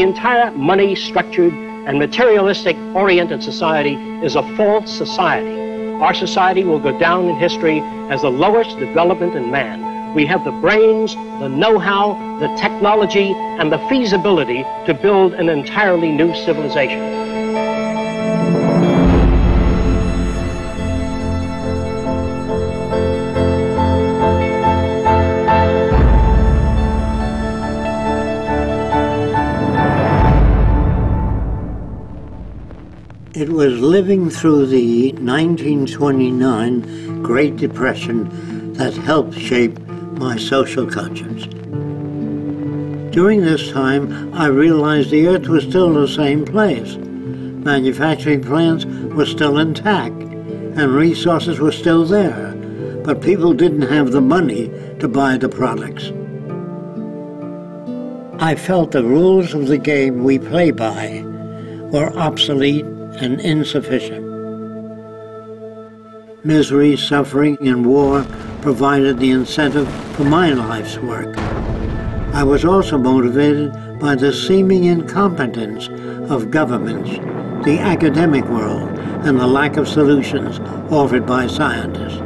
the entire money-structured and materialistic-oriented society is a false society. Our society will go down in history as the lowest development in man. We have the brains, the know-how, the technology, and the feasibility to build an entirely new civilization. It was living through the 1929 Great Depression that helped shape my social conscience. During this time, I realized the Earth was still the same place. Manufacturing plants were still intact, and resources were still there, but people didn't have the money to buy the products. I felt the rules of the game we play by were obsolete and insufficient. Misery, suffering, and war provided the incentive for my life's work. I was also motivated by the seeming incompetence of governments, the academic world, and the lack of solutions offered by scientists.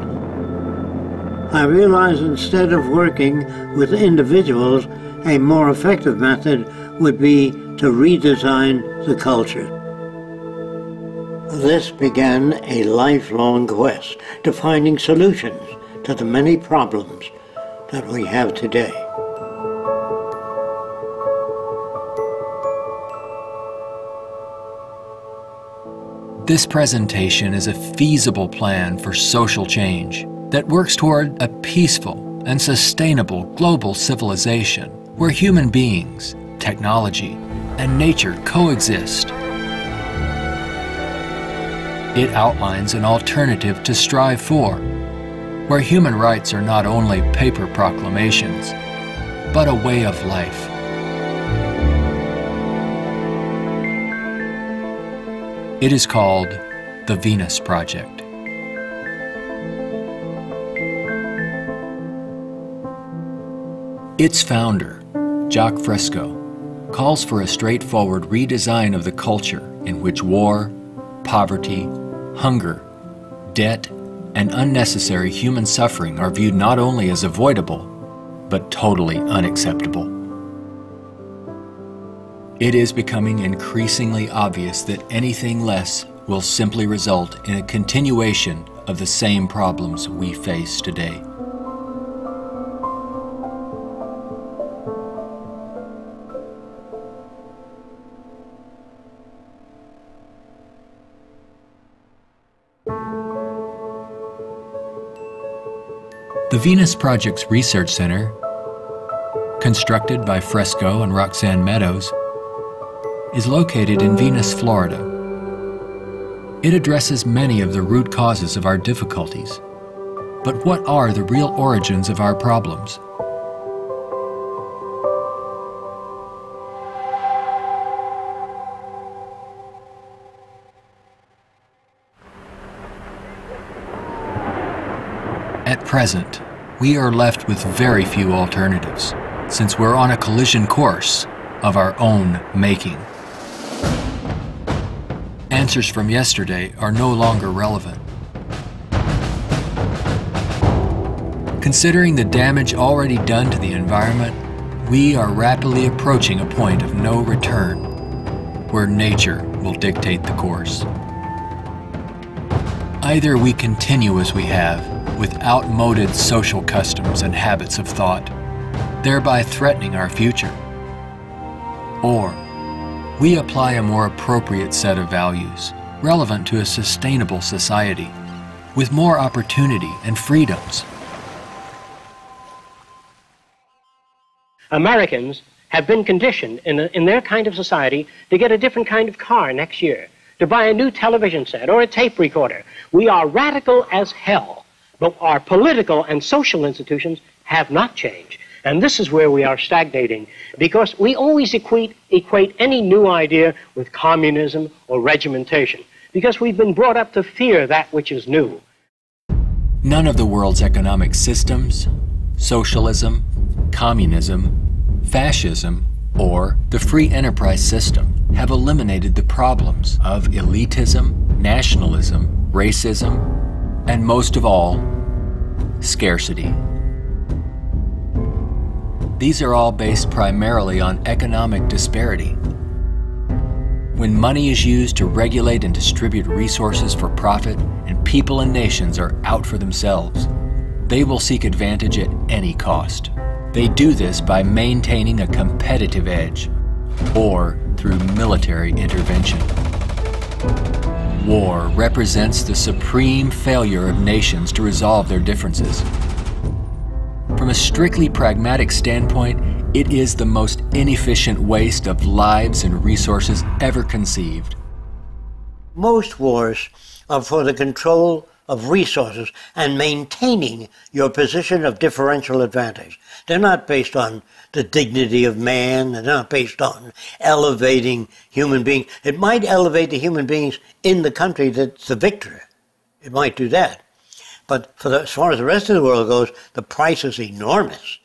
I realized instead of working with individuals, a more effective method would be to redesign the culture. This began a lifelong quest to finding solutions to the many problems that we have today. This presentation is a feasible plan for social change that works toward a peaceful and sustainable global civilization where human beings, technology, and nature coexist. It outlines an alternative to strive for, where human rights are not only paper proclamations, but a way of life. It is called the Venus Project. Its founder, Jacque Fresco, calls for a straightforward redesign of the culture in which war, poverty, hunger, debt, and unnecessary human suffering are viewed not only as avoidable, but totally unacceptable. It is becoming increasingly obvious that anything less will simply result in a continuation of the same problems we face today. The Venus Project's Research Center, constructed by Fresco and Roxanne Meadows, is located in Venus, Florida. It addresses many of the root causes of our difficulties. But what are the real origins of our problems? At present, we are left with very few alternatives, since we're on a collision course of our own making. Answers from yesterday are no longer relevant. Considering the damage already done to the environment, we are rapidly approaching a point of no return, where nature will dictate the course. Either we continue as we have, with outmoded social customs and habits of thought, thereby threatening our future, or we apply a more appropriate set of values, relevant to a sustainable society, with more opportunity and freedoms. Americans have been conditioned in their kind of society to get a different kind of car next year, to buy a new television set or a tape recorder. We are radical as hell, but our political and social institutions have not changed. And this is where we are stagnating, because we always equate any new idea with communism or regimentation, because we've been brought up to fear that which is new. None of the world's economic systems, socialism, communism, fascism, or the free enterprise system have eliminated the problems of elitism, nationalism, racism, and most of all, scarcity. These are all based primarily on economic disparity. When money is used to regulate and distribute resources for profit, and people and nations are out for themselves, they will seek advantage at any cost. They do this by maintaining a competitive edge, or through military intervention. War represents the supreme failure of nations to resolve their differences. From a strictly pragmatic standpoint, it is the most inefficient waste of lives and resources ever conceived. Most wars are for the control of resources and maintaining your position of differential advantage. They're not based on the dignity of man. They're not based on elevating human beings. It might elevate the human beings in the country that's the victor. It might do that. But as far as the rest of the world goes, the price is enormous.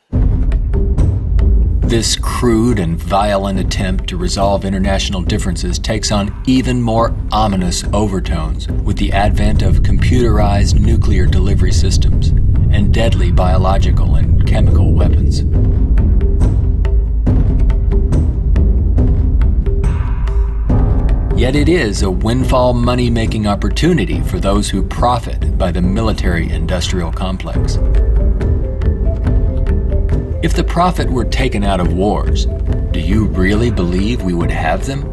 This crude and violent attempt to resolve international differences takes on even more ominous overtones with the advent of computerized nuclear delivery systems and deadly biological and chemical weapons. Yet it is a windfall money-making opportunity for those who profit by the military-industrial complex. If the profit were taken out of wars, do you really believe we would have them?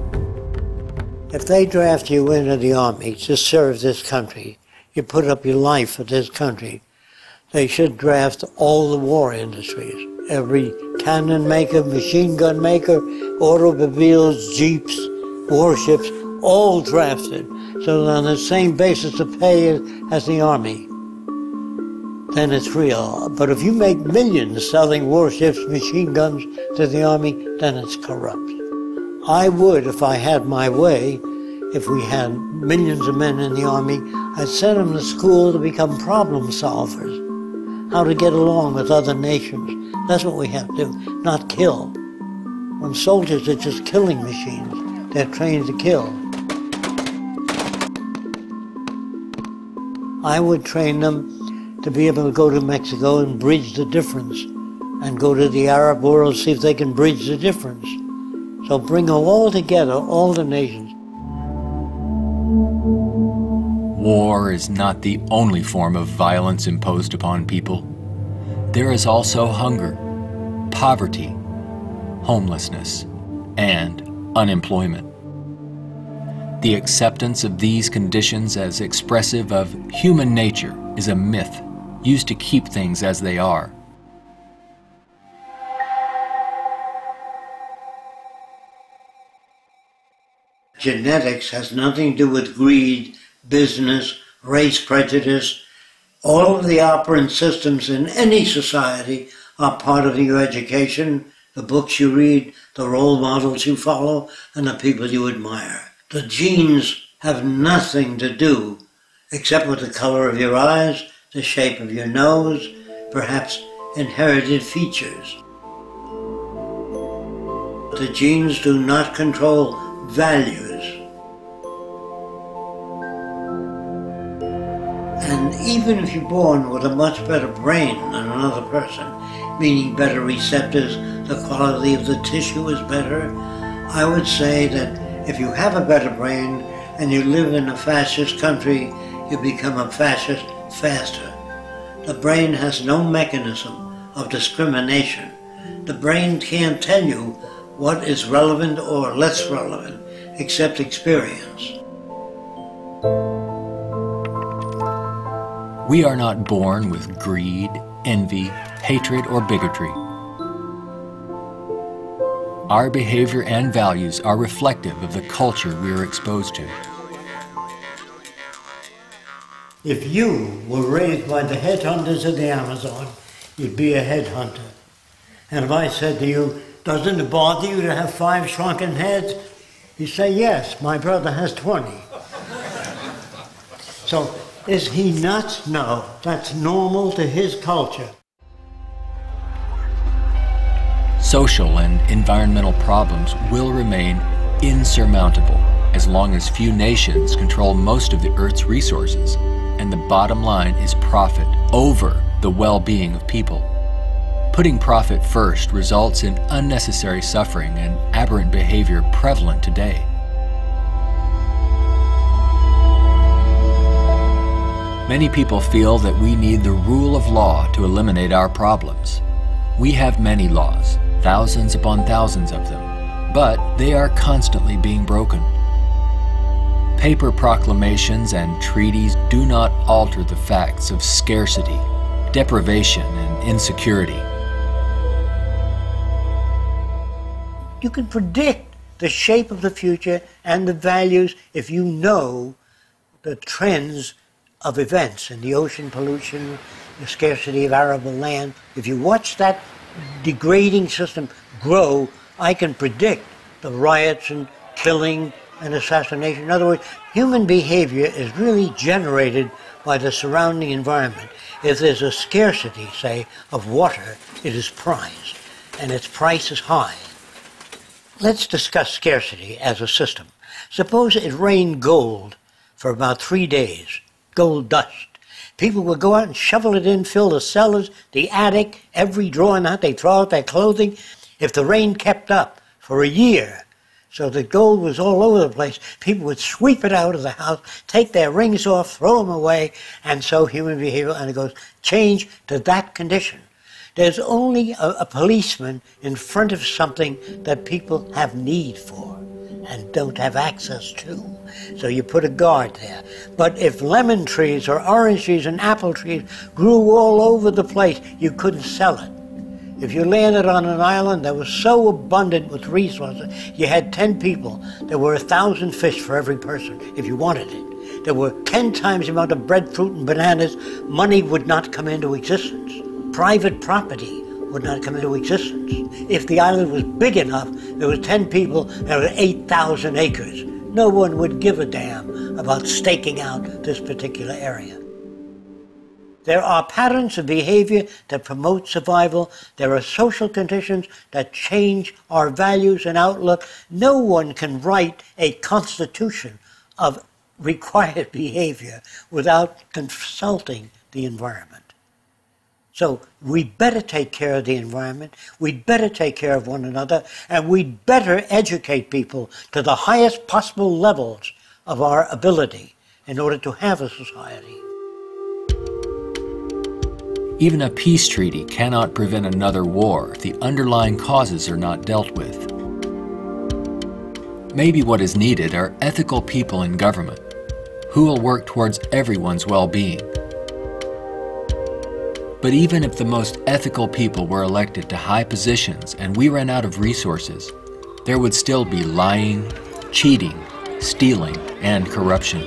If they draft you into the army to serve this country, you put up your life for this country, they should draft all the war industries. Every cannon maker, machine gun maker, automobiles, jeeps, warships, all drafted, so that on the same basis of pay as the army. Then it's real. But if you make millions selling warships, machine guns to the army, then it's corrupt. I would, if I had my way, if we had millions of men in the army, I'd send them to school to become problem solvers, how to get along with other nations. That's what we have to do, not kill. When soldiers are just killing machines, they're trained to kill. I would train them to be able to go to Mexico and bridge the difference, and go to the Arab world, see if they can bridge the difference. So bring them all together, all the nations. War is not the only form of violence imposed upon people. There is also hunger, poverty, homelessness, and unemployment. The acceptance of these conditions as expressive of human nature is a myth used to keep things as they are. Genetics has nothing to do with greed, business, race prejudice. All of the operant systems in any society are part of your education, the books you read, the role models you follow, and the people you admire. The genes have nothing to do except with the color of your eyes, the shape of your nose, perhaps inherited features. The genes do not control values. And even if you're born with a much better brain than another person, meaning better receptors, the quality of the tissue is better, I would say that if you have a better brain and you live in a fascist country, you become a fascist faster. The brain has no mechanism of discrimination. The brain can't tell you what is relevant or less relevant, except experience. We are not born with greed, envy, hatred, or bigotry. Our behavior and values are reflective of the culture we are exposed to. If you were raised by the headhunters of the Amazon, you'd be a headhunter. And if I said to you, doesn't it bother you to have 5 shrunken heads? You say, yes, my brother has 20. So, is he nuts? No, that's normal to his culture. social and environmental problems will remain insurmountable as long as few nations control most of the Earth's resources, and the bottom line is profit over the well-being of people. Putting profit first results in unnecessary suffering and aberrant behavior prevalent today. Many people feel that we need the rule of law to eliminate our problems. We have many laws, thousands upon thousands of them, but they are constantly being broken. Paper proclamations and treaties do not alter the facts of scarcity, deprivation, and insecurity. You can predict the shape of the future and the values if you know the trends of events in the ocean pollution, the scarcity of arable land. If you watch that degrading system grow, I can predict the riots and killing and assassination. In other words, human behavior is really generated by the surrounding environment. If there's a scarcity, say, of water, it is prized, and its price is high. Let's discuss scarcity as a system. Suppose it rained gold for about 3 days, gold dust. People would go out and shovel it in, fill the cellars, the attic, every drawer in the house. They throw out their clothing. If the rain kept up for a year, so the gold was all over the place, people would sweep it out of the house, take their rings off, throw them away, and so human behavior undergoes change to that condition. There's only a policeman in front of something that people have need for and don't have access to. So you put a guard there. But if lemon trees or orange trees and apple trees grew all over the place, you couldn't sell it. If you landed on an island that was so abundant with resources, you had 10 people, there were 1,000 fish for every person if you wanted it. There were 10 times the amount of bread, fruit, and bananas. Money would not come into existence. Private property would not come into existence. If the island was big enough, there was 10 people, there were 8,000 acres. No one would give a damn about staking out this particular area. There are patterns of behavior that promote survival. There are social conditions that change our values and outlook. No one can write a constitution of required behavior without consulting the environment. So we'd better take care of the environment, we'd better take care of one another, and we'd better educate people to the highest possible levels of our ability in order to have a society. Even a peace treaty cannot prevent another war if the underlying causes are not dealt with. Maybe what is needed are ethical people in government who will work towards everyone's well-being. But even if the most ethical people were elected to high positions and we ran out of resources, there would still be lying, cheating, stealing, and corruption.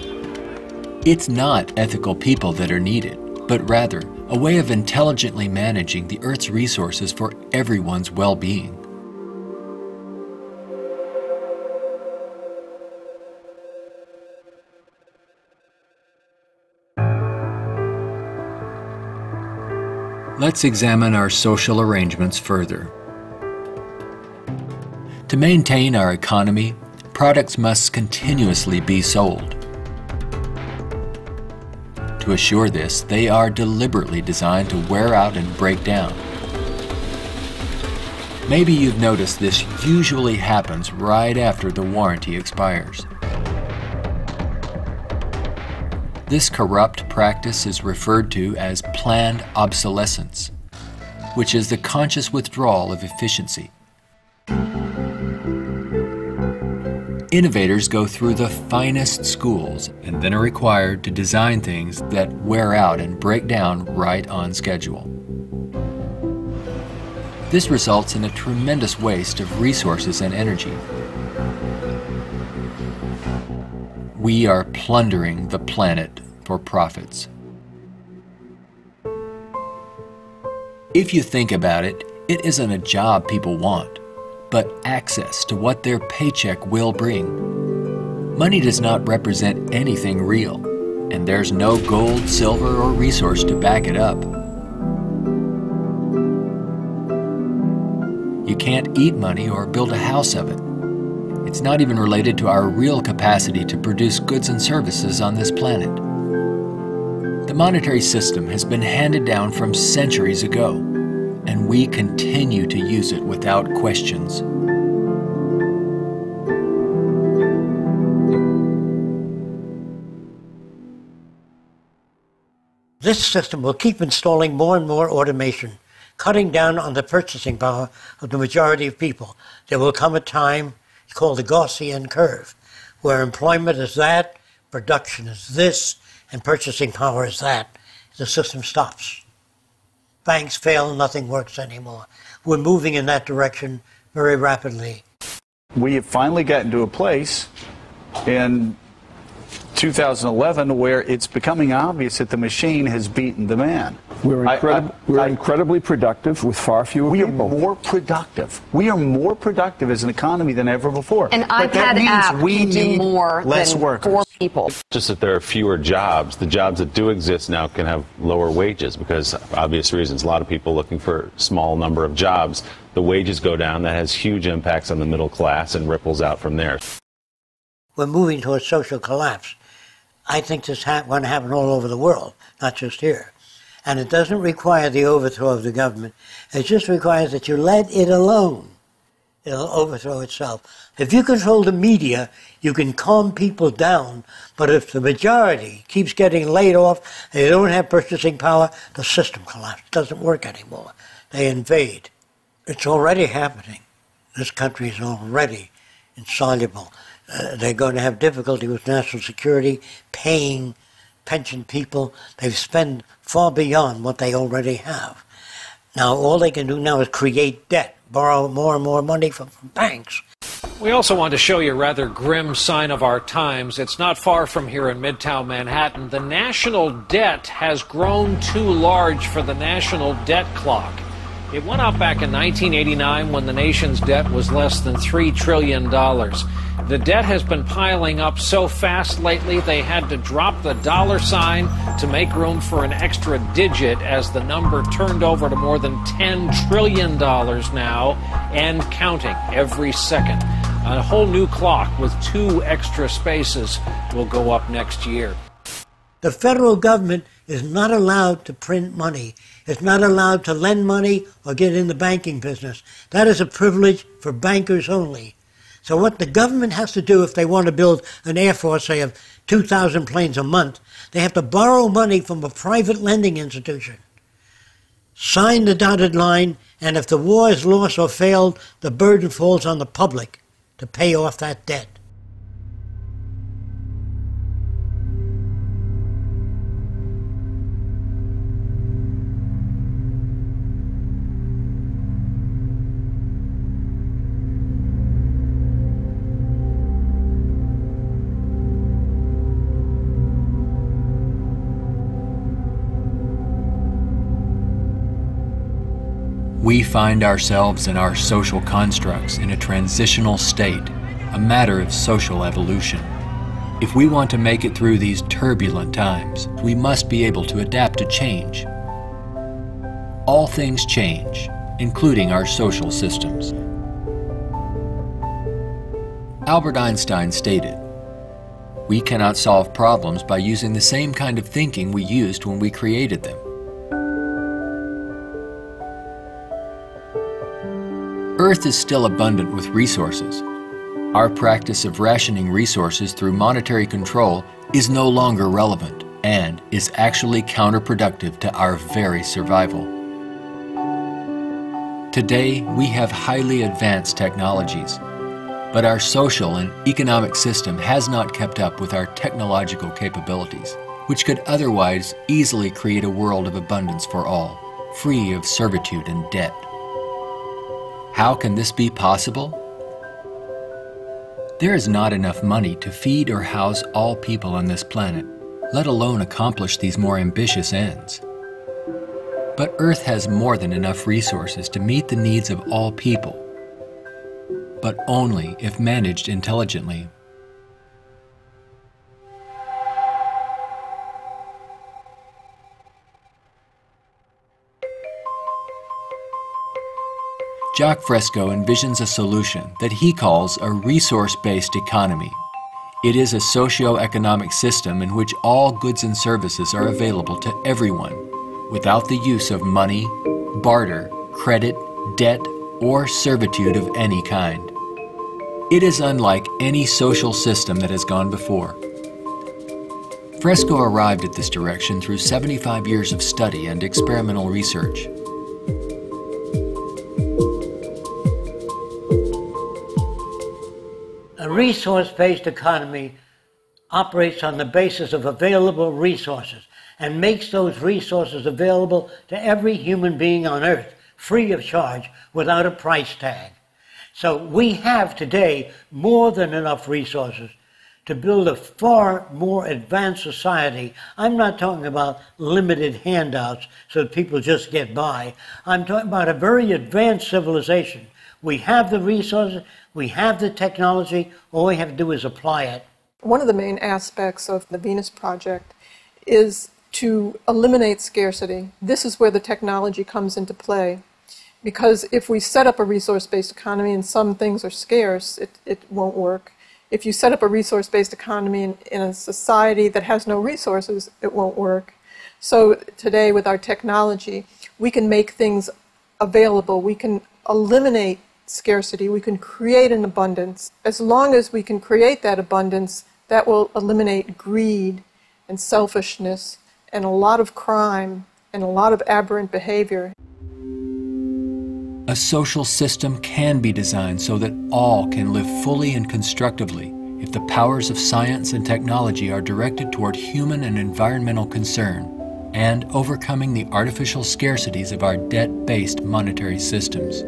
It's not ethical people that are needed, but rather a way of intelligently managing the Earth's resources for everyone's well-being. Let's examine our social arrangements further. To maintain our economy, products must continuously be sold. To assure this, they are deliberately designed to wear out and break down. Maybe you've noticed this usually happens right after the warranty expires. This corrupt practice is referred to as planned obsolescence, which is the conscious withdrawal of efficiency. Innovators go through the finest schools and then are required to design things that wear out and break down right on schedule. This results in a tremendous waste of resources and energy. We are plundering the planet for profits. If you think about it, it isn't a job people want, but access to what their paycheck will bring. Money does not represent anything real, and there's no gold, silver, or resource to back it up. You can't eat money or build a house of it. It's not even related to our real capacity to produce goods and services on this planet. The monetary system has been handed down from centuries ago, and we continue to use it without questions. This system will keep installing more and more automation, cutting down on the purchasing power of the majority of people. There will come a time called the Gaussian curve, where employment is that, production is this, and purchasing power is that. The system stops. Banks fail, nothing works anymore. We're moving in that direction very rapidly. We have finally gotten to a place in 2011 where it's becoming obvious that the machine has beaten the man. We're incredibly productive with far fewer people. We are more productive. We are more productive as an economy than ever before. An iPad app we can do need more less than workers. 4 people. Just that there are fewer jobs. The jobs that do exist now can have lower wages because, for obvious reasons, a lot of people looking for a small number of jobs. The wages go down. That has huge impacts on the middle class and ripples out from there. We're moving towards social collapse. I think this is going to happen all over the world, not just here. And it doesn't require the overthrow of the government. It just requires that you let it alone. It'll overthrow itself. If you control the media, you can calm people down. But if the majority keeps getting laid off, they don't have purchasing power, the system collapses. It doesn't work anymore. They invade. It's already happening. This country is already insoluble. They're going to have difficulty with national security, paying pension people. They've spent far beyond what they already have. Now, all they can do now is create debt, borrow more and more money from banks. We also want to show you a rather grim sign of our times. It's not far from here in Midtown Manhattan. The national debt has grown too large for the national debt clock. It went up back in 1989 when the nation's debt was less than $3 trillion. The debt has been piling up so fast lately they had to drop the dollar sign to make room for an extra digit as the number turned over to more than $10 trillion now and counting every second. A whole new clock with 2 extra spaces will go up next year. The federal government is not allowed to print money. It's not allowed to lend money or get in the banking business. That is a privilege for bankers only. So what the government has to do if they want to build an air force, say, of 2,000 planes a month, they have to borrow money from a private lending institution, sign the dotted line, and if the war is lost or failed, the burden falls on the public to pay off that debt. We find ourselves and our social constructs in a transitional state, a matter of social evolution. If we want to make it through these turbulent times, we must be able to adapt to change. All things change, including our social systems. Albert Einstein stated, "We cannot solve problems by using the same kind of thinking we used when we created them." Earth is still abundant with resources. Our practice of rationing resources through monetary control is no longer relevant and is actually counterproductive to our very survival. Today, we have highly advanced technologies, but our social and economic system has not kept up with our technological capabilities, which could otherwise easily create a world of abundance for all, free of servitude and debt. How can this be possible? There is not enough money to feed or house all people on this planet, let alone accomplish these more ambitious ends. But Earth has more than enough resources to meet the needs of all people, but only if managed intelligently. Jacque Fresco envisions a solution that he calls a resource-based economy. It is a socio-economic system in which all goods and services are available to everyone without the use of money, barter, credit, debt, or servitude of any kind. It is unlike any social system that has gone before. Fresco arrived at this direction through 75 years of study and experimental research. A resource-based economy operates on the basis of available resources and makes those resources available to every human being on earth, free of charge, without a price tag. So we have today more than enough resources to build a far more advanced society. I'm not talking about limited handouts so that people just get by. I'm talking about a very advanced civilization. We have the resources, we have the technology, all we have to do is apply it. One of the main aspects of the Venus Project is to eliminate scarcity. This is where the technology comes into play. Because if we set up a resource-based economy and some things are scarce, it won't work. If you set up a resource-based economy in a society that has no resources, it won't work. So today with our technology, we can make things available. We can eliminate scarcity. We can create an abundance. As long as we can create that abundance, that will eliminate greed and selfishness and a lot of crime and a lot of aberrant behavior. A social system can be designed so that all can live fully and constructively if the powers of science and technology are directed toward human and environmental concern and overcoming the artificial scarcities of our debt-based monetary systems.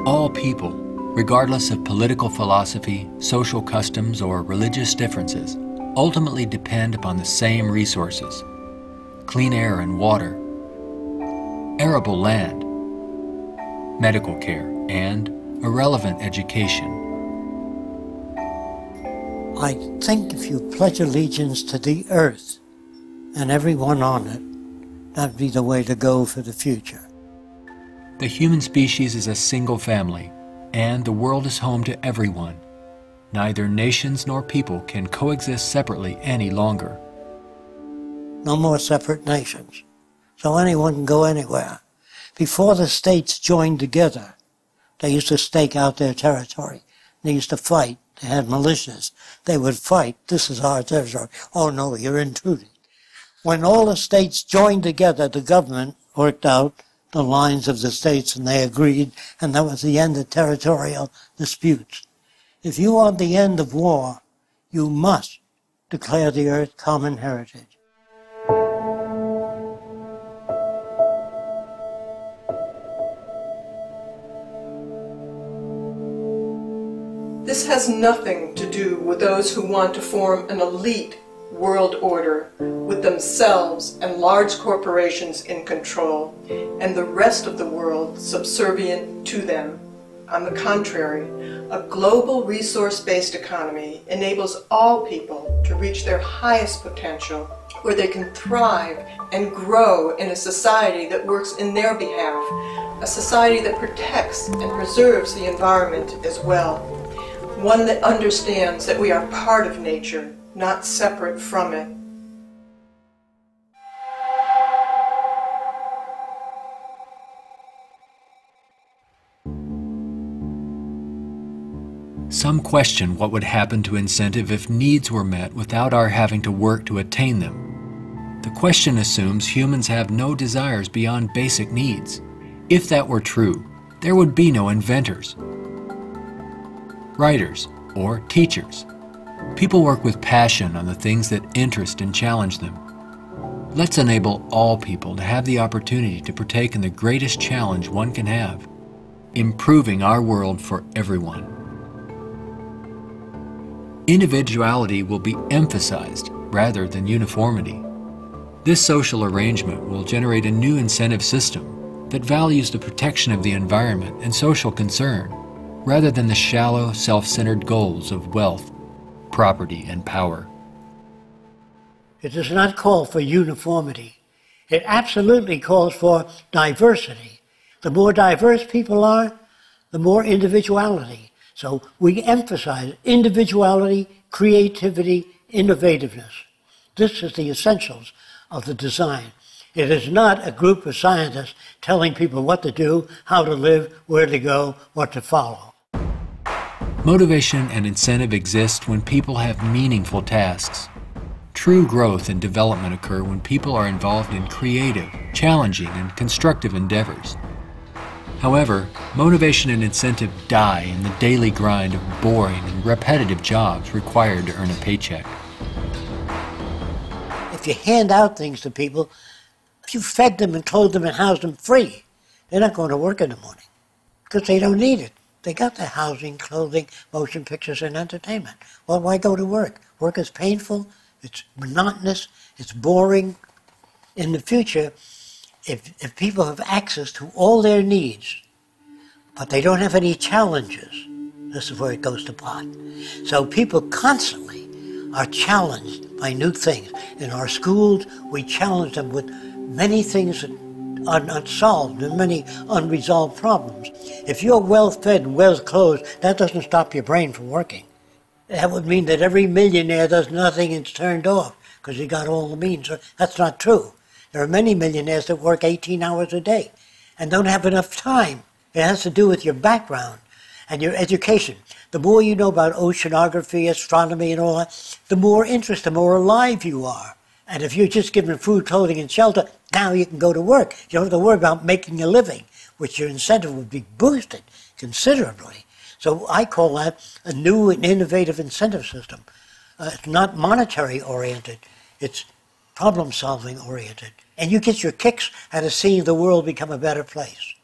All people, regardless of political philosophy, social customs, or religious differences, ultimately depend upon the same resources: clean air and water, arable land, medical care, and a relevant education. I think if you pledge allegiance to the earth and everyone on it, that'd be the way to go for the future. The human species is a single family, and the world is home to everyone. Neither nations nor people can coexist separately any longer. No more separate nations. So anyone can go anywhere. Before the states joined together, they used to stake out their territory. They used to fight. They had militias. They would fight. This is our territory. Oh no, you're intruding. When all the states joined together, the government worked out the lines of the states and they agreed, and that was the end of territorial disputes. If you want the end of war, you must declare the earth common heritage. This has nothing to do with those who want to form an elite world order with themselves and large corporations in control and the rest of the world subservient to them. On the contrary, a global resource-based economy enables all people to reach their highest potential, where they can thrive and grow in a society that works in their behalf, a society that protects and preserves the environment as well, one that understands that we are part of nature, not separate from it. Some question what would happen to incentive if needs were met without our having to work to attain them. The question assumes humans have no desires beyond basic needs. If that were true, there would be no inventors, writers, or teachers. People work with passion on the things that interest and challenge them. Let's enable all people to have the opportunity to partake in the greatest challenge one can have, improving our world for everyone. Individuality will be emphasized rather than uniformity. This social arrangement will generate a new incentive system that values the protection of the environment and social concern, rather than the shallow, self-centered goals of wealth, property, and power. It does not call for uniformity. It absolutely calls for diversity. The more diverse people are, the more individuality. So we emphasize individuality, creativity, innovativeness. This is the essentials of the design. It is not a group of scientists telling people what to do, how to live, where to go, what to follow. Motivation and incentive exist when people have meaningful tasks. True growth and development occur when people are involved in creative, challenging, and constructive endeavors. However, motivation and incentive die in the daily grind of boring and repetitive jobs required to earn a paycheck. If you hand out things to people, if you fed them and clothed them and housed them free, they're not going to work in the morning because they don't need it. They got their housing, clothing, motion pictures, and entertainment. Well, why go to work? Work is painful, it's monotonous, it's boring. In the future, if people have access to all their needs, but they don't have any challenges, this is where it goes to pot. So people constantly are challenged by new things. In our schools, we challenge them with many things that are unsolved and many unresolved problems. If you're well-fed and well-clothed, that doesn't stop your brain from working. That would mean that every millionaire does nothing and is turned off because he got all the means. That's not true. There are many millionaires that work 18 hours a day and don't have enough time. It has to do with your background and your education. The more you know about oceanography, astronomy, and all that, the more interest, the more alive you are. And if you're just given food, clothing, and shelter, now you can go to work. You don't have to worry about making a living, which your incentive would be boosted considerably. So I call that a new and innovative incentive system. It's not monetary oriented, it's problem solving oriented. And you get your kicks out of seeing the world become a better place.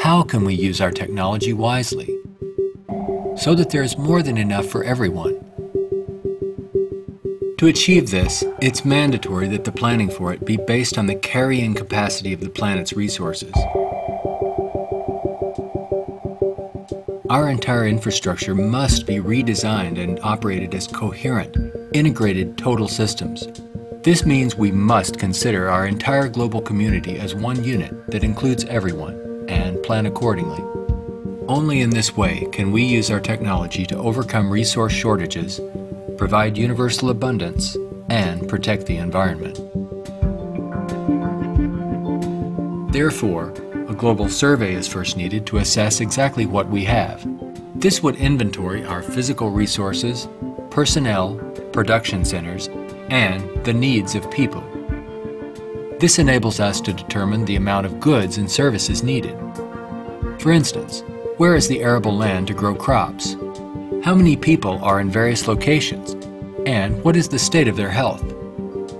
How can we use our technology wisely so that there is more than enough for everyone? To achieve this, it's mandatory that the planning for it be based on the carrying capacity of the planet's resources. Our entire infrastructure must be redesigned and operated as coherent, integrated total systems. This means we must consider our entire global community as one unit that includes everyone, and plan accordingly. Only in this way can we use our technology to overcome resource shortages, provide universal abundance, and protect the environment. Therefore, a global survey is first needed to assess exactly what we have. This would inventory our physical resources, personnel, production centers, and the needs of people. This enables us to determine the amount of goods and services needed. For instance, where is the arable land to grow crops? How many people are in various locations? And what is the state of their health?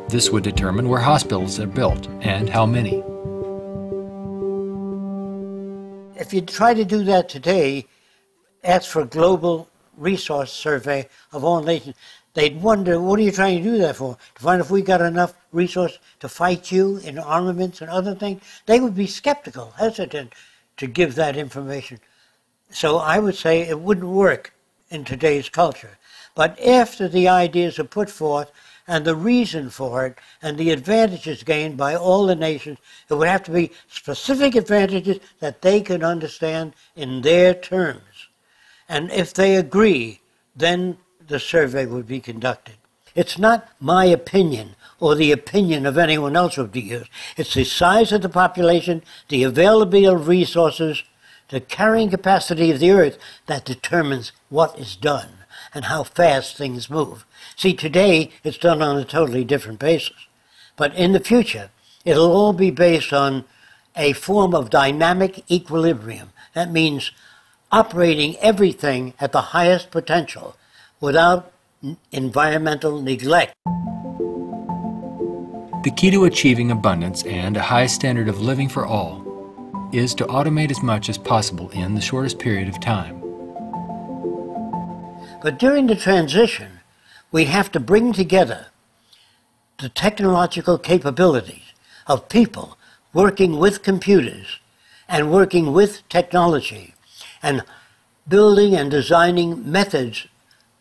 This would determine where hospitals are built and how many. If you try to do that today, ask for a global resource survey of all nations, they'd wonder, what are you trying to do that for? To find if we got enough resource to fight you in armaments and other things? They would be skeptical, hesitant to give that information. So I would say it wouldn't work in today's culture. But after the ideas are put forth and the reason for it and the advantages gained by all the nations, it would have to be specific advantages that they can understand in their terms. And if they agree, then the survey would be conducted. It's not my opinion or the opinion of anyone else would be used. It's the size of the population, the availability of resources, the carrying capacity of the earth that determines what is done and how fast things move. See, today it's done on a totally different basis. But in the future, it'll all be based on a form of dynamic equilibrium. That means operating everything at the highest potential without environmental neglect. The key to achieving abundance and a high standard of living for all is to automate as much as possible in the shortest period of time. But during the transition, we have to bring together the technological capabilities of people working with computers and working with technology and building and designing methods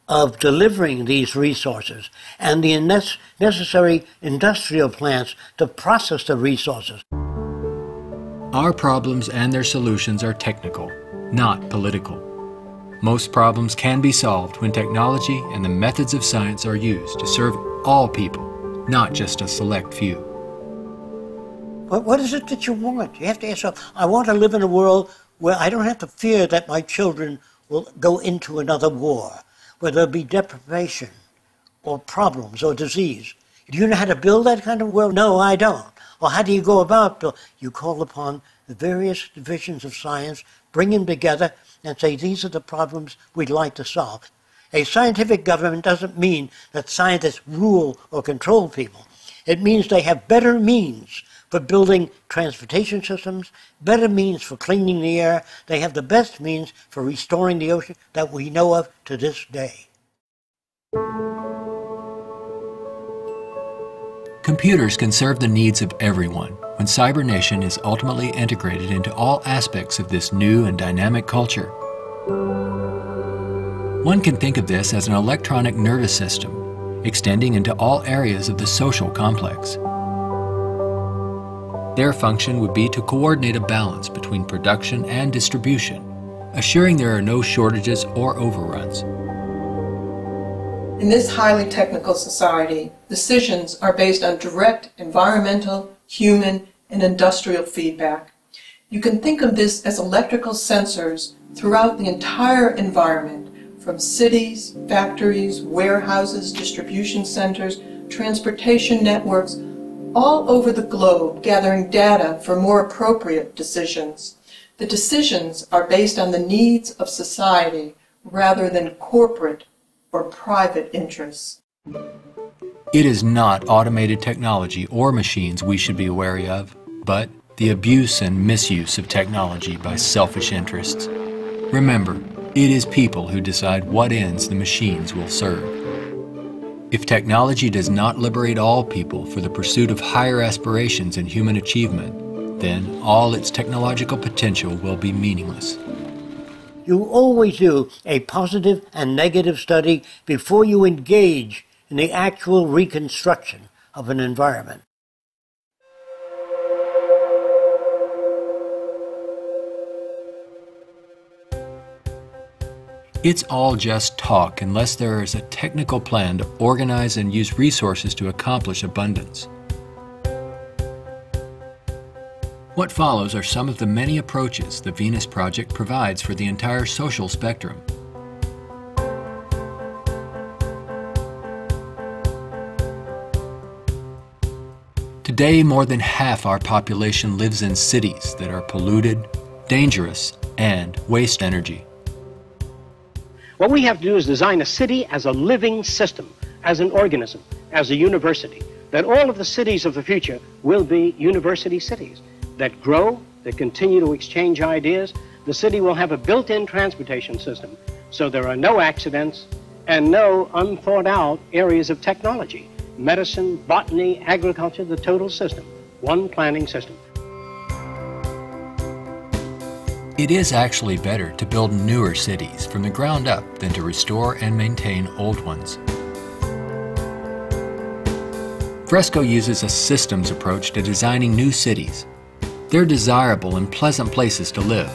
of delivering these resources and the necessary industrial plants to process the resources. Our problems and their solutions are technical, not political. Most problems can be solved when technology and the methods of science are used to serve all people, not just a select few. But what is it that you want? You have to ask yourself, I want to live in a world where I don't have to fear that my children will go into another war, where there'll be deprivation or problems or disease. Do you know how to build that kind of world? No, I don't. Well, how do you go about it? You call upon the various divisions of science, bring them together, and say, these are the problems we'd like to solve. A scientific government doesn't mean that scientists rule or control people. It means they have better means for building transportation systems, better means for cleaning the air. They have the best means for restoring the ocean that we know of to this day. Computers can serve the needs of everyone when CyberNation is ultimately integrated into all aspects of this new and dynamic culture. One can think of this as an electronic nervous system, extending into all areas of the social complex. Their function would be to coordinate a balance between production and distribution, assuring there are no shortages or overruns. In this highly technical society, decisions are based on direct environmental, human, and industrial feedback. You can think of this as electrical sensors throughout the entire environment, from cities, factories, warehouses, distribution centers, transportation networks, all over the globe, gathering data for more appropriate decisions. The decisions are based on the needs of society rather than corporate or private interests. It is not automated technology or machines we should be wary of, but the abuse and misuse of technology by selfish interests. Remember, it is people who decide what ends the machines will serve. If technology does not liberate all people for the pursuit of higher aspirations and human achievement, then all its technological potential will be meaningless. You always do a positive and negative study before you engage in the actual reconstruction of an environment. It's all just talk unless there is a technical plan to organize and use resources to accomplish abundance. What follows are some of the many approaches the Venus Project provides for the entire social spectrum. Today, more than half our population lives in cities that are polluted, dangerous, and waste energy. What we have to do is design a city as a living system, as an organism, as a university, that all of the cities of the future will be university cities that grow, that continue to exchange ideas. The city will have a built-in transportation system, so there are no accidents and no unthought out areas of technology. Medicine, botany, agriculture, the total system, one planning system. It is actually better to build newer cities from the ground up than to restore and maintain old ones. Fresco uses a systems approach to designing new cities. They're desirable and pleasant places to live.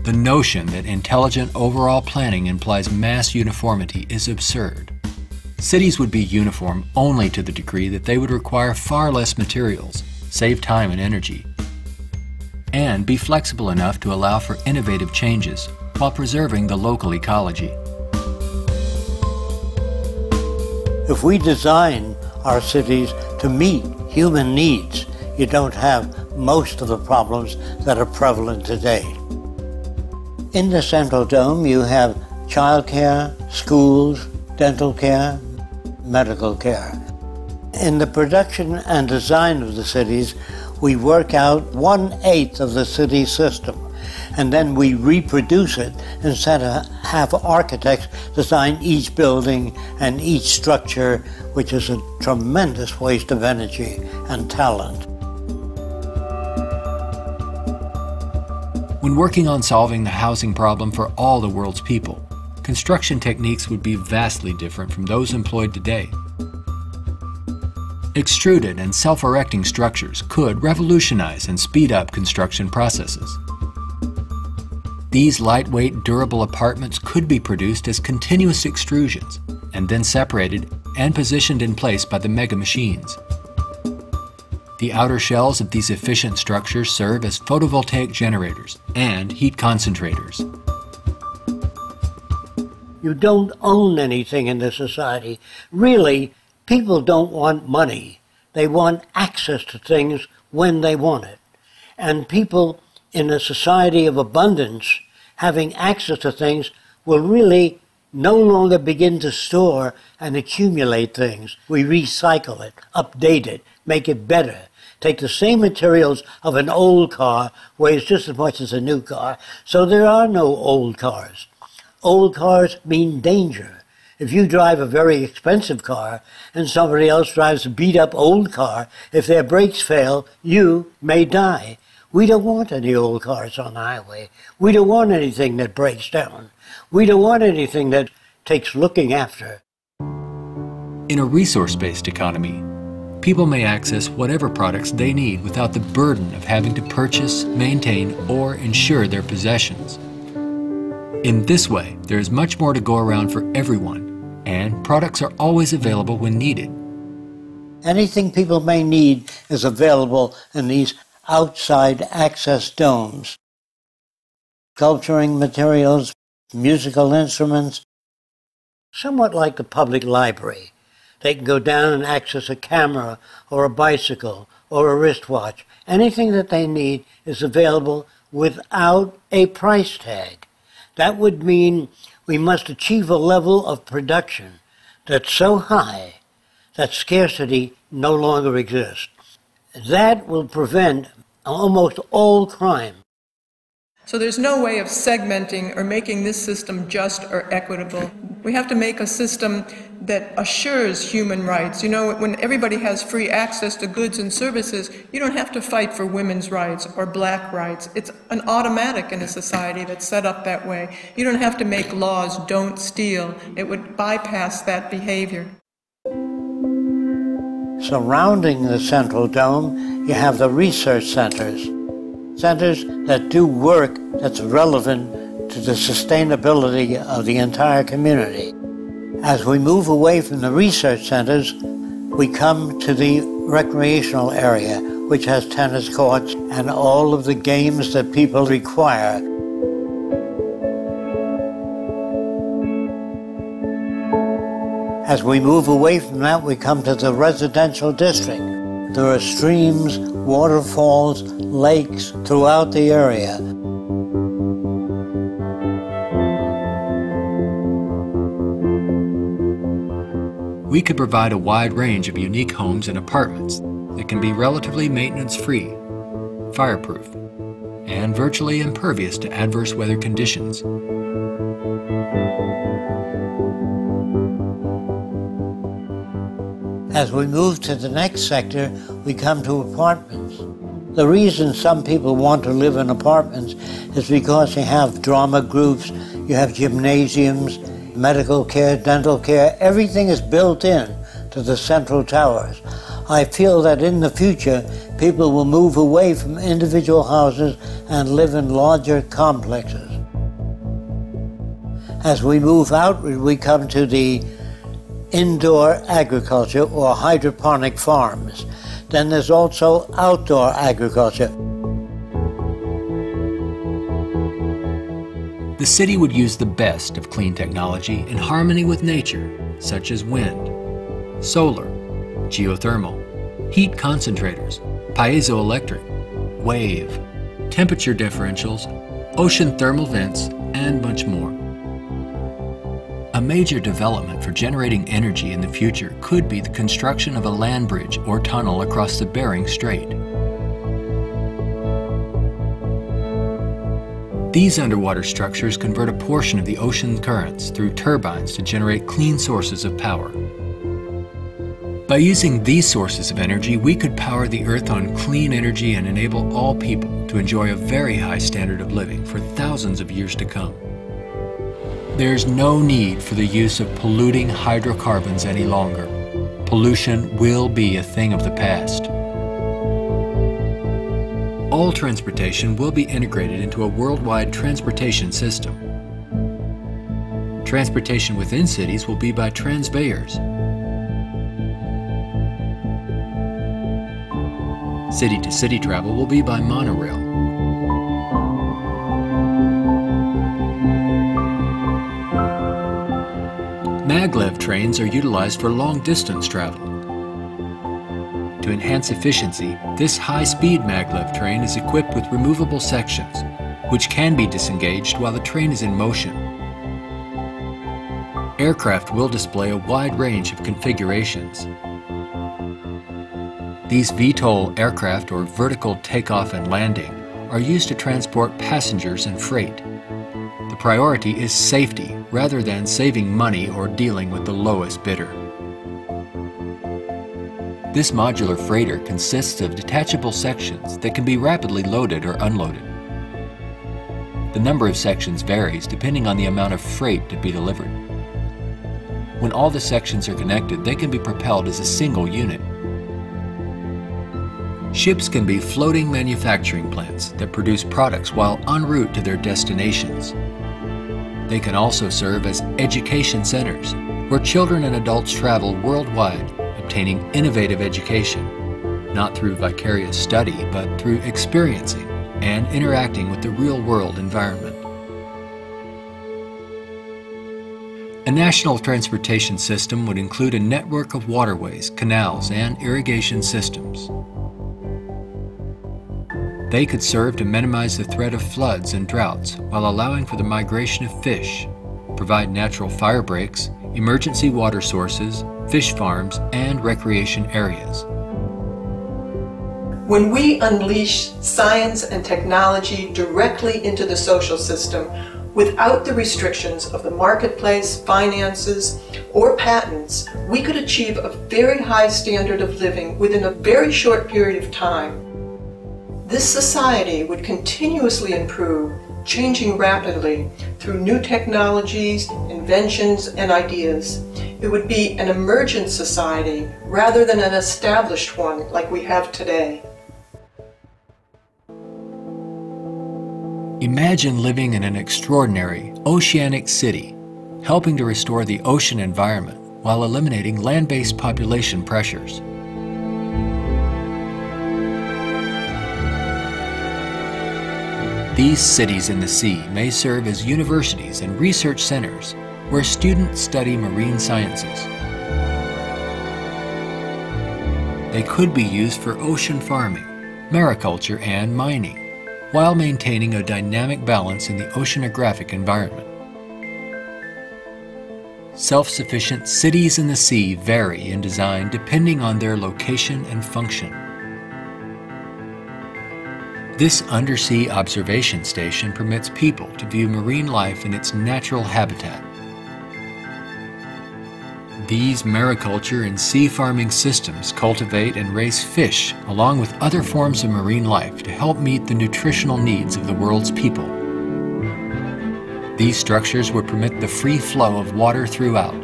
The notion that intelligent overall planning implies mass uniformity is absurd. Cities would be uniform only to the degree that they would require far less materials, save time and energy, and be flexible enough to allow for innovative changes while preserving the local ecology. If we design our cities to meet human needs, you don't have most of the problems that are prevalent today. In the Central Dome, you have childcare, schools, dental care, medical care. In the production and design of the cities, we work out 1/8 of the city system, and then we reproduce it instead of have architects design each building and each structure, which is a tremendous waste of energy and talent. When working on solving the housing problem for all the world's people, construction techniques would be vastly different from those employed today. Extruded and self-erecting structures could revolutionize and speed up construction processes. These lightweight, durable apartments could be produced as continuous extrusions and then separated and positioned in place by the mega machines. The outer shells of these efficient structures serve as photovoltaic generators and heat concentrators. You don't own anything in this society. Really, people don't want money. They want access to things when they want it. And people in a society of abundance having access to things will really no longer begin to store and accumulate things. We recycle it, update it, make it better. Take the same materials of an old car, weighs just as much as a new car, so there are no old cars. Old cars mean danger. If you drive a very expensive car and somebody else drives a beat-up old car, if their brakes fail, you may die. We don't want any old cars on the highway. We don't want anything that breaks down. We don't want anything that takes looking after. In a resource-based economy, people may access whatever products they need without the burden of having to purchase, maintain, or insure their possessions. In this way, there is much more to go around for everyone, and products are always available when needed. Anything people may need is available in these outside access domes. Sculpturing materials, musical instruments, somewhat like the public library. They can go down and access a camera or a bicycle or a wristwatch. Anything that they need is available without a price tag. That would mean we must achieve a level of production that's so high that scarcity no longer exists. That will prevent almost all crime. So there's no way of segmenting or making this system just or equitable. We have to make a system that assures human rights. You know, when everybody has free access to goods and services, you don't have to fight for women's rights or black rights. It's an automatic in a society that's set up that way. You don't have to make laws, don't steal. It would bypass that behavior. Surrounding the central dome, you have the research centers. Centers that do work that's relevant to the sustainability of the entire community. As we move away from the research centers, we come to the recreational area, which has tennis courts and all of the games that people require. As we move away from that, we come to the residential district. There are streams, waterfalls, lakes throughout the area. We could provide a wide range of unique homes and apartments that can be relatively maintenance-free, fireproof, and virtually impervious to adverse weather conditions. As we move to the next sector, we come to apartments. The reason some people want to live in apartments is because you have drama groups, you have gymnasiums, medical care, dental care, everything is built in to the central towers. I feel that in the future, people will move away from individual houses and live in larger complexes. As we move outward, we come to the indoor agriculture or hydroponic farms. Then there's also outdoor agriculture. The city would use the best of clean technology in harmony with nature, such as wind, solar, geothermal, heat concentrators, piezoelectric, wave, temperature differentials, ocean thermal vents, and much more. A major development for generating energy in the future could be the construction of a land bridge or tunnel across the Bering Strait. These underwater structures convert a portion of the ocean currents through turbines to generate clean sources of power. By using these sources of energy, we could power the Earth on clean energy and enable all people to enjoy a very high standard of living for thousands of years to come. There's no need for the use of polluting hydrocarbons any longer. Pollution will be a thing of the past. All transportation will be integrated into a worldwide transportation system. Transportation within cities will be by transveyors. City-to-city travel will be by monorail. Maglev trains are utilized for long-distance travel. To enhance efficiency, this high-speed maglev train is equipped with removable sections, which can be disengaged while the train is in motion. Aircraft will display a wide range of configurations. These VTOL aircraft, or vertical takeoff and landing, are used to transport passengers and freight. The priority is safety rather than saving money or dealing with the lowest bidder. This modular freighter consists of detachable sections that can be rapidly loaded or unloaded. The number of sections varies depending on the amount of freight to be delivered. When all the sections are connected, they can be propelled as a single unit. Ships can be floating manufacturing plants that produce products while en route to their destinations. They can also serve as education centers, where children and adults travel worldwide, obtaining innovative education, not through vicarious study, but through experiencing and interacting with the real-world environment. A national transportation system would include a network of waterways, canals, and irrigation systems. They could serve to minimize the threat of floods and droughts while allowing for the migration of fish, provide natural fire breaks, emergency water sources, fish farms, and recreation areas. When we unleash science and technology directly into the social system without the restrictions of the marketplace, finances, or patents, we could achieve a very high standard of living within a very short period of time. This society would continuously improve, changing rapidly through new technologies, inventions, and ideas. It would be an emergent society rather than an established one like we have today. Imagine living in an extraordinary oceanic city, helping to restore the ocean environment while eliminating land-based population pressures. These cities in the sea may serve as universities and research centers where students study marine sciences. They could be used for ocean farming, mariculture, and mining, while maintaining a dynamic balance in the oceanographic environment. Self-sufficient cities in the sea vary in design depending on their location and function. This undersea observation station permits people to view marine life in its natural habitat. These mariculture and sea farming systems cultivate and raise fish along with other forms of marine life to help meet the nutritional needs of the world's people. These structures would permit the free flow of water throughout.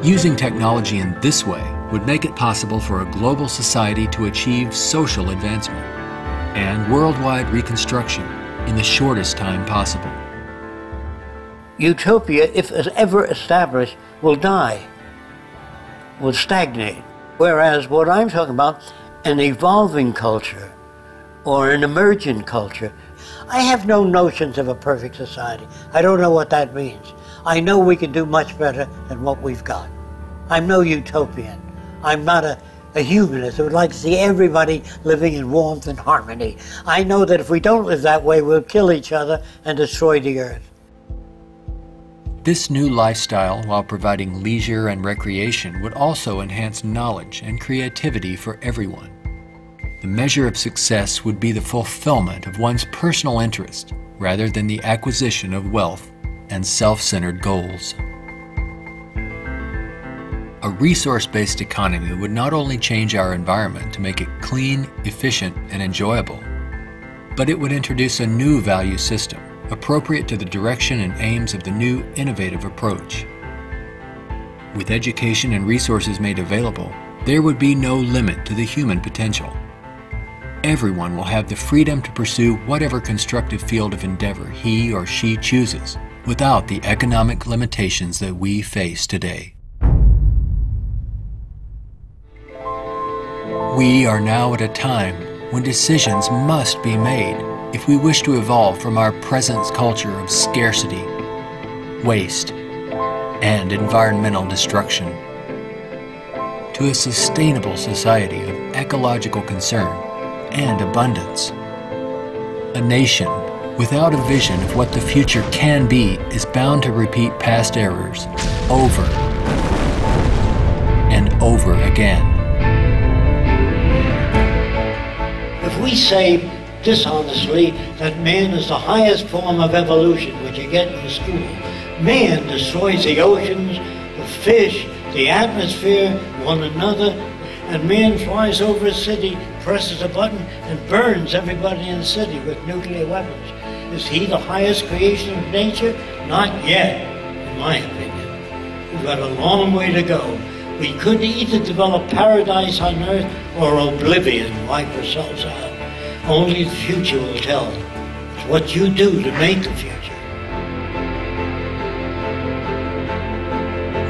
Using technology in this way would make it possible for a global society to achieve social advancement and worldwide reconstruction in the shortest time possible. Utopia, if ever established, will die, will stagnate. Whereas what I'm talking about, an evolving culture or an emergent culture, I have no notions of a perfect society. I don't know what that means. I know we can do much better than what we've got. I'm no utopian. I'm not a humanist who would like to see everybody living in warmth and harmony. I know that if we don't live that way, we'll kill each other and destroy the earth. This new lifestyle, while providing leisure and recreation, would also enhance knowledge and creativity for everyone. The measure of success would be the fulfillment of one's personal interest rather than the acquisition of wealth and self-centered goals. A resource-based economy would not only change our environment to make it clean, efficient, and enjoyable, but it would introduce a new value system appropriate to the direction and aims of the new innovative approach. With education and resources made available, there would be no limit to the human potential. Everyone will have the freedom to pursue whatever constructive field of endeavor he or she chooses, without the economic limitations that we face today. We are now at a time when decisions must be made if we wish to evolve from our present culture of scarcity, waste, and environmental destruction to a sustainable society of ecological concern and abundance. A nation without a vision of what the future can be is bound to repeat past errors over and over again. If we say dishonestly that man is the highest form of evolution, which you get in school, man destroys the oceans, the fish, the atmosphere, one another, and man flies over a city, presses a button, and burns everybody in the city with nuclear weapons. Is he the highest creation of nature? Not yet, in my opinion. We've got a long way to go. We could either develop paradise on earth or oblivion, wipe ourselves out. Only the future will tell. It's what you do to make the future.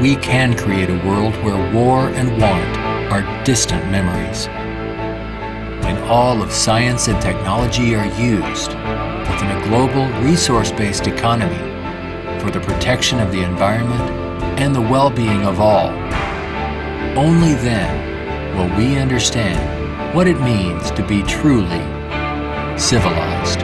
We can create a world where war and want are distant memories. When all of science and technology are used within a global resource-based economy for the protection of the environment and the well-being of all, only then will we understand what it means to be truly civilized.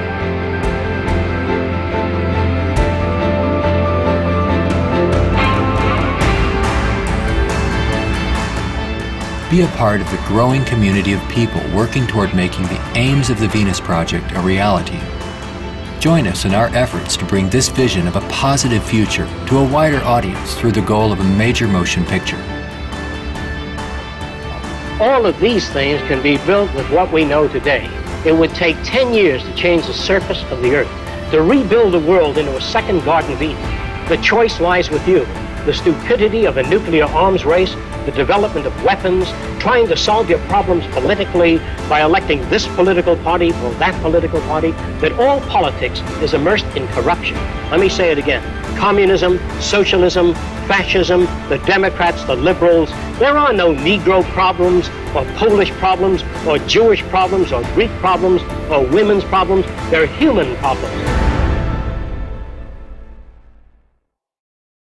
Be a part of the growing community of people working toward making the aims of the Venus Project a reality. Join us in our efforts to bring this vision of a positive future to a wider audience through the goal of a major motion picture. All of these things can be built with what we know today. It would take 10 years to change the surface of the earth, to rebuild the world into a second Garden of Eden. The choice lies with you. The stupidity of a nuclear arms race, the development of weapons, trying to solve your problems politically by electing this political party or that political party, that all politics is immersed in corruption. Let me say it again. Communism, socialism, fascism, the Democrats, the liberals, there are no Negro problems or Polish problems or Jewish problems or Greek problems or women's problems. They're human problems.